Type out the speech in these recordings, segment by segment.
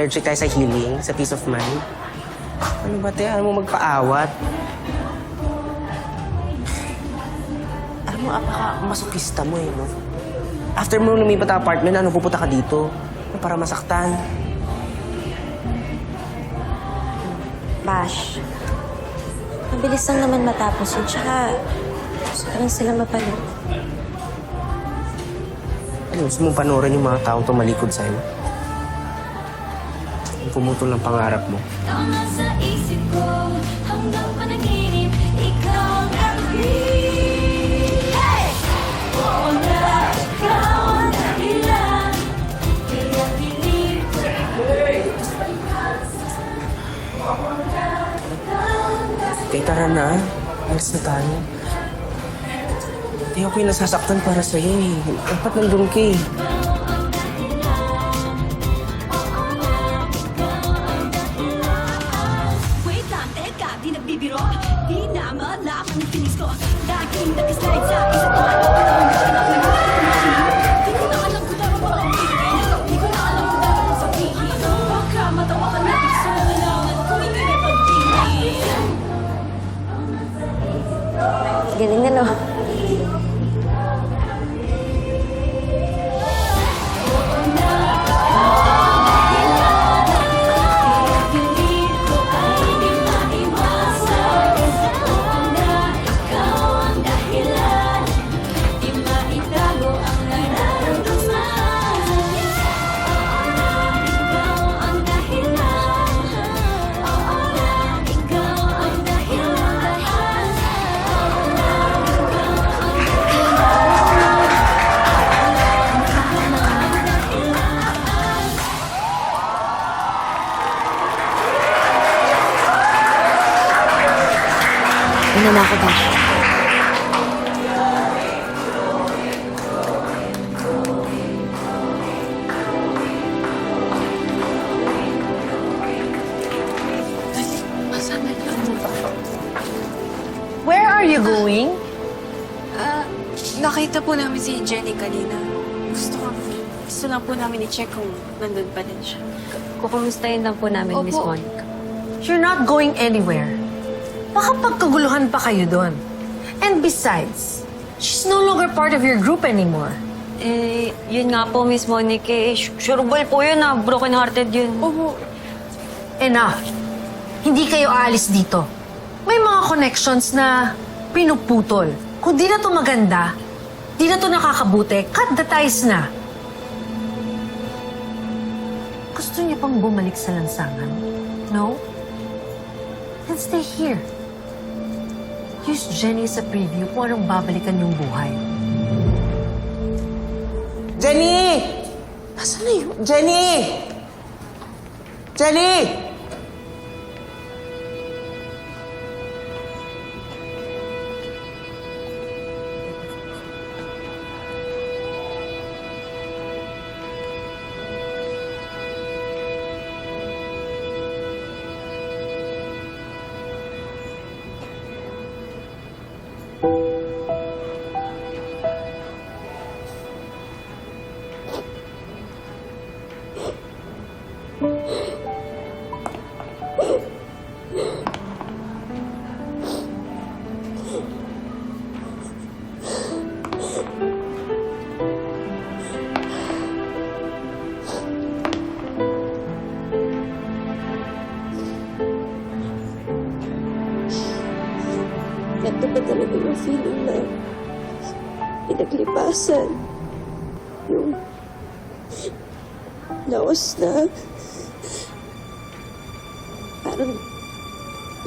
allergic tayo sa healing, sa peace of mind. Ano ba, te? Alam mo magpaawat? Alam mo, apaka-masokista mo eh, no? After mo lumipat ang apartment, ano, pupunta ka dito? Para masaktan. Bash, mabilis lang naman matapos yun. Tsaka, gusto ko rin sila mapalit. Ano, gusto mong panoorin yung mga taong tumalikod sa'yo? Yung pumutol ng pangarap mo. Tama sa isip ko, hanggang panaginip, ikaw ang everything. Hey! Oo na, ikaw ang dahilan, kaya pinig ko. Kaya tara na, alis na tayo. Hindi ako yung nasasaktan para sa'yo eh. Dapat nandun ka eh. Wait lang, teka, di nagbibiro. Di na malaman ang tinis ko. Laging nakaslide sa isip ko. Di ko na alam kung tama ba ang tingin. Di ko na alam kung tama ang sabihin. Baka matawa ka na sa nalaman kung hindi may pagtingin. Galing na, no? Pinig ko ay di maiwasan. Oo na, ikaw ang dahilan. Di maitago ang nararamdaman. Oo na, ikaw ang dahilan. Oo na, ikaw ang dahilan. Ano na ako, Bash? Where are you going? Nakita po namin si Jenny kanina. Gusto lang po namin i-check kung nandun pa din siya. Kukumustahin lang po namin, Opo. Miss Monica. You're not going anywhere. Baka pagkaguluhan pa kayo doon. And besides, she's no longer part of your group anymore. Eh, yun nga po, Miss Monica. Sureball po yun na broken-hearted yun. Opo. Enough. Hindi kayo aalis dito. May mga connections na pinuputol. Kung di na to maganda, di na to nakakabuti, cut the ties na. Gusto niya pang bumalik sa lansangan? No? Then stay here. Use Jenny as a preview kung anong babalikan yung buhay. Jenny! Nasaan na yun? Jenny! Jenny! Ito ba talaga yung feeling na pinaglipasan? Yung laos na parang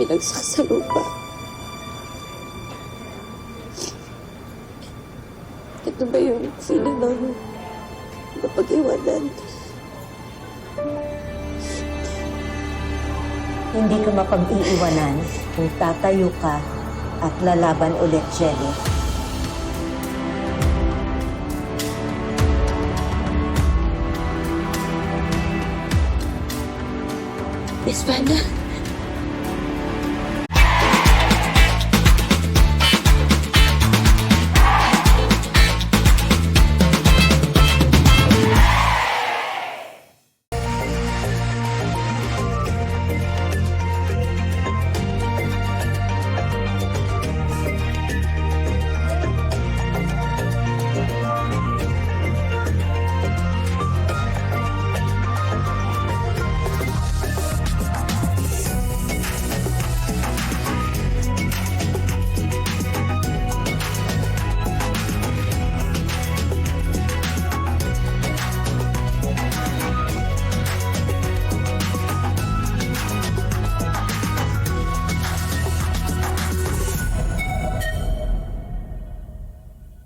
pinagsasalupa. Ito ba yung feeling ng mapag-iwanan? Hindi ka mapag-iiwanan kung tatayo ka at lalaban ulit, Jenny. Miss Vanda?